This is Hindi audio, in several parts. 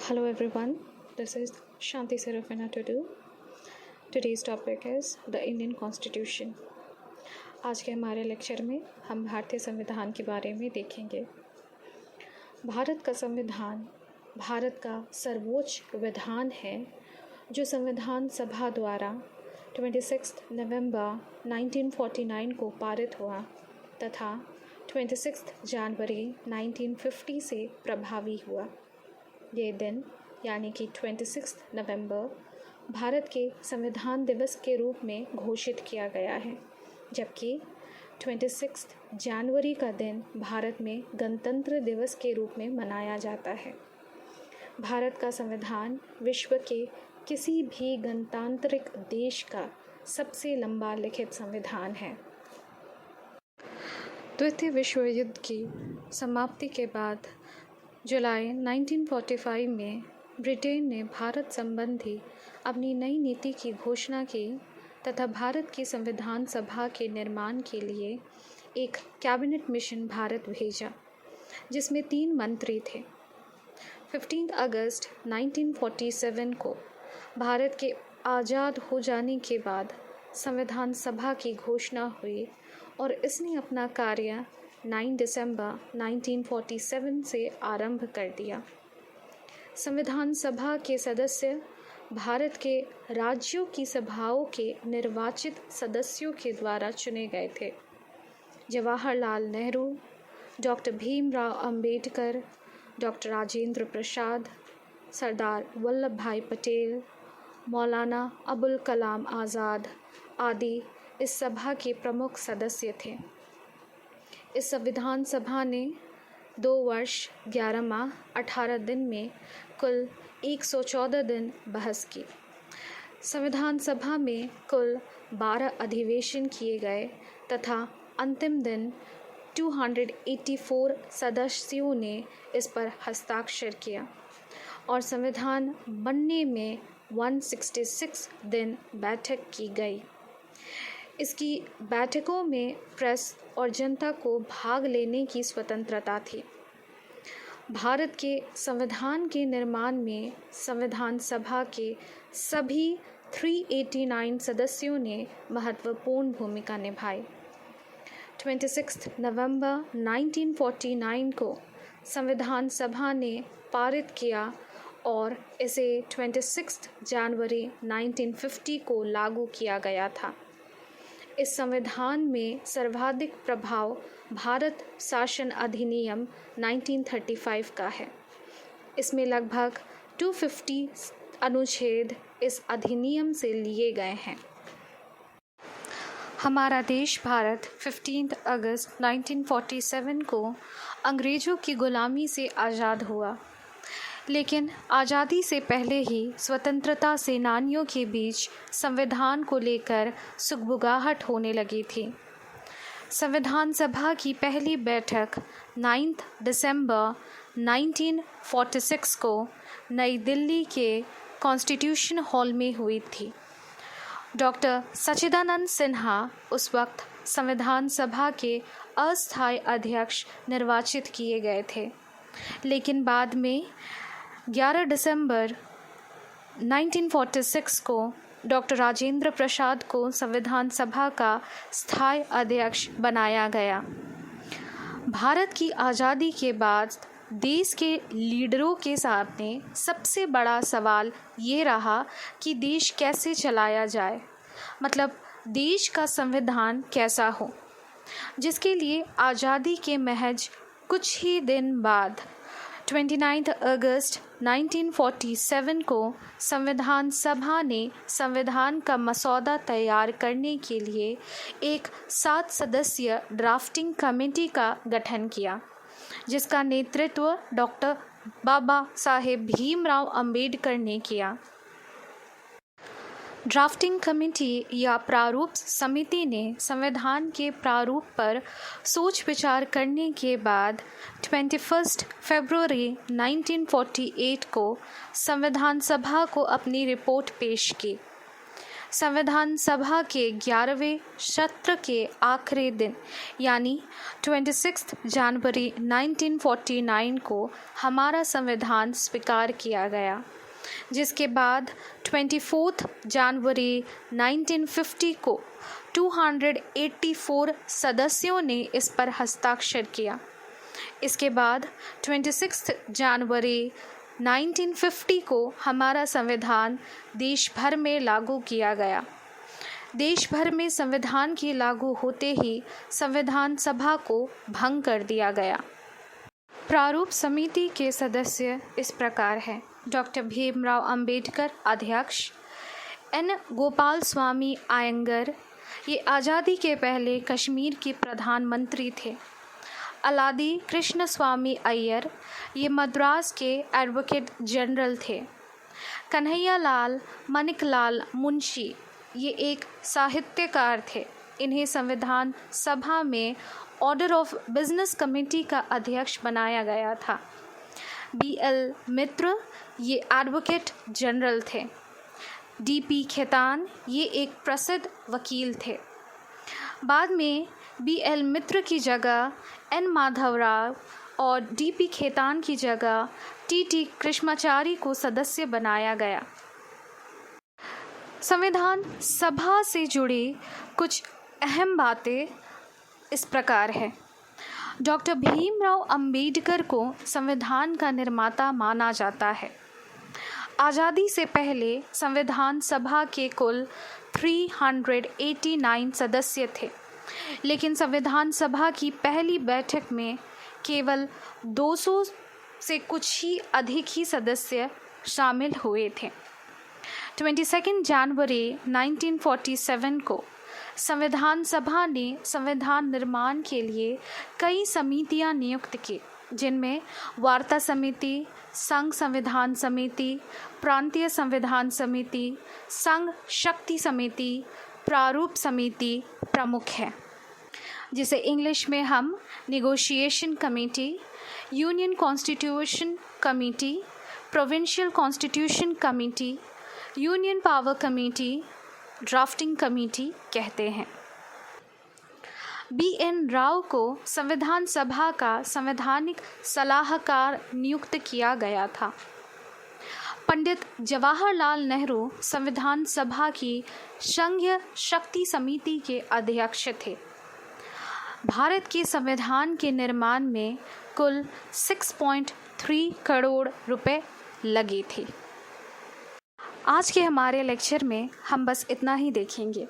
Hello everyone, this is Shanti Serafina Tudu. Today's topic is the Indian Constitution. आज के हमारे लेक्चर में हम भारतीय संविधान के बारे में देखेंगे। भारत का संविधान भारत का सर्वोच्च विधान है जो संविधान सभा द्वारा 26 नवंबर 1949 को पारित हुआ तथा 26 जनवरी 1950 से प्रभावी हुआ। ये दिन यानी कि 26 नवंबर भारत के संविधान दिवस के रूप में घोषित किया गया है, जबकि 26 जनवरी का दिन भारत में गणतंत्र दिवस के रूप में मनाया जाता है। भारत का संविधान विश्व के किसी भी गणतांत्रिक देश का सबसे लंबा लिखित संविधान है। द्वितीय विश्व युद्ध की समाप्ति के बाद जुलाई 1945 में ब्रिटेन ने भारत संबंधी अपनी नई नीति की घोषणा की तथा भारत की संविधान सभा के निर्माण के लिए एक कैबिनेट मिशन भारत भेजा, जिसमें 3 मंत्री थे। 15 अगस्त 1947 को भारत के आज़ाद हो जाने के बाद संविधान सभा की घोषणा हुई और इसने अपना कार्य 9 दिसंबर 1947 से आरंभ कर दिया। संविधान सभा के सदस्य भारत के राज्यों की सभाओं के निर्वाचित सदस्यों के द्वारा चुने गए थे। जवाहरलाल नेहरू, डॉक्टर भीमराव अंबेडकर, डॉक्टर राजेंद्र प्रसाद, सरदार वल्लभ भाई पटेल, मौलाना अबुल कलाम आज़ाद आदि इस सभा के प्रमुख सदस्य थे। इस संविधान सभा ने 2 वर्ष 11 माह 18 दिन में कुल 114 दिन बहस की। संविधान सभा में कुल 12 अधिवेशन किए गए तथा अंतिम दिन 284 सदस्यों ने इस पर हस्ताक्षर किया और संविधान बनने में 166 दिन बैठक की गई। इसकी बैठकों में प्रेस और जनता को भाग लेने की स्वतंत्रता थी। भारत के संविधान के निर्माण में संविधान सभा के सभी 389 सदस्यों ने महत्वपूर्ण भूमिका निभाई। 26 नवंबर 1949 को संविधान सभा ने पारित किया और इसे 26 जनवरी 1950 को लागू किया गया था। इस संविधान में सर्वाधिक प्रभाव भारत शासन अधिनियम 1935 का है। इसमें लगभग 250 अनुच्छेद इस अधिनियम से लिए गए हैं। हमारा देश भारत 15 अगस्त 1947 को अंग्रेज़ों की गुलामी से आज़ाद हुआ, लेकिन आज़ादी से पहले ही स्वतंत्रता सेनानियों के बीच संविधान को लेकर सुगबुगाहट होने लगी थी। संविधान सभा की पहली बैठक 9 दिसंबर 1946 को नई दिल्ली के कॉन्स्टिट्यूशन हॉल में हुई थी। डॉक्टर सच्चिदानंद सिन्हा उस वक्त संविधान सभा के अस्थायी अध्यक्ष निर्वाचित किए गए थे, लेकिन बाद में 11 दिसंबर 1946 को डॉक्टर राजेंद्र प्रसाद को संविधान सभा का स्थायी अध्यक्ष बनाया गया। भारत की आज़ादी के बाद देश के लीडरों के सामने सबसे बड़ा सवाल ये रहा कि देश कैसे चलाया जाए, मतलब देश का संविधान कैसा हो, जिसके लिए आज़ादी के महज कुछ ही दिन बाद 29 अगस्त 1947 को संविधान सभा ने संविधान का मसौदा तैयार करने के लिए एक 7 सदस्यीय ड्राफ्टिंग कमेटी का गठन किया, जिसका नेतृत्व डॉक्टर बाबा साहेब भीमराव अंबेडकर ने किया। ड्राफ्टिंग कमेटी या प्रारूप समिति ने संविधान के प्रारूप पर सोच विचार करने के बाद 21 फरवरी 1948 को संविधान सभा को अपनी रिपोर्ट पेश की। संविधान सभा के 11वें सत्र के आखिरी दिन यानी 26 जनवरी 1949 को हमारा संविधान स्वीकार किया गया, जिसके बाद 24 जनवरी 1950 को 284 सदस्यों ने इस पर हस्ताक्षर किया। इसके बाद 26 जनवरी 1950 को हमारा संविधान देश भर में लागू किया गया। देश भर में संविधान के लागू होते ही संविधान सभा को भंग कर दिया गया। प्रारूप समिति के सदस्य इस प्रकार हैं: डॉक्टर भीमराव अंबेडकर अध्यक्ष, एन गोपाल स्वामी आयंगर, ये आज़ादी के पहले कश्मीर के प्रधानमंत्री थे। अलादी कृष्ण स्वामी अय्यर, ये मद्रास के एडवोकेट जनरल थे। कन्हैया लाल मानिकलाल मुंशी, ये एक साहित्यकार थे। इन्हें संविधान सभा में ऑर्डर ऑफ बिजनेस कमेटी का अध्यक्ष बनाया गया था। BL मित्र, ये एडवोकेट जनरल थे। DP खेतान, ये एक प्रसिद्ध वकील थे। बाद में BL मित्र की जगह N माधवराव और DP खेतान की जगह TT कृष्णाचारी को सदस्य बनाया गया। संविधान सभा से जुड़ी कुछ अहम बातें इस प्रकार है। डॉक्टर भीमराव अंबेडकर को संविधान का निर्माता माना जाता है। आज़ादी से पहले संविधान सभा के कुल 389 सदस्य थे, लेकिन संविधान सभा की पहली बैठक में केवल 200 से कुछ ही अधिक ही सदस्य शामिल हुए थे। 22 जनवरी 1947 को संविधान सभा ने संविधान निर्माण के लिए कई समितियां नियुक्त की, जिनमें वार्ता समिति, संघ संविधान समिति, प्रांतीय संविधान समिति, संघ शक्ति समिति, प्रारूप समिति प्रमुख है, जिसे इंग्लिश में हम negotiation committee, union constitution committee, provincial constitution committee, union power committee, drafting committee कहते हैं। BN राव को संविधान सभा का संवैधानिक सलाहकार नियुक्त किया गया था। पंडित जवाहरलाल नेहरू संविधान सभा की संघीय शक्ति समिति के अध्यक्ष थे। भारत के संविधान के निर्माण में कुल 6.3 करोड़ रुपए लगे थे। आज के हमारे लेक्चर में हम बस इतना ही देखेंगे।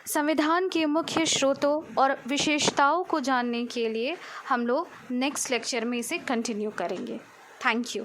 संविधान के मुख्य स्रोतों और विशेषताओं को जानने के लिए हम लोग नेक्स्ट लेक्चर में इसे कंटिन्यू करेंगे। Thank you.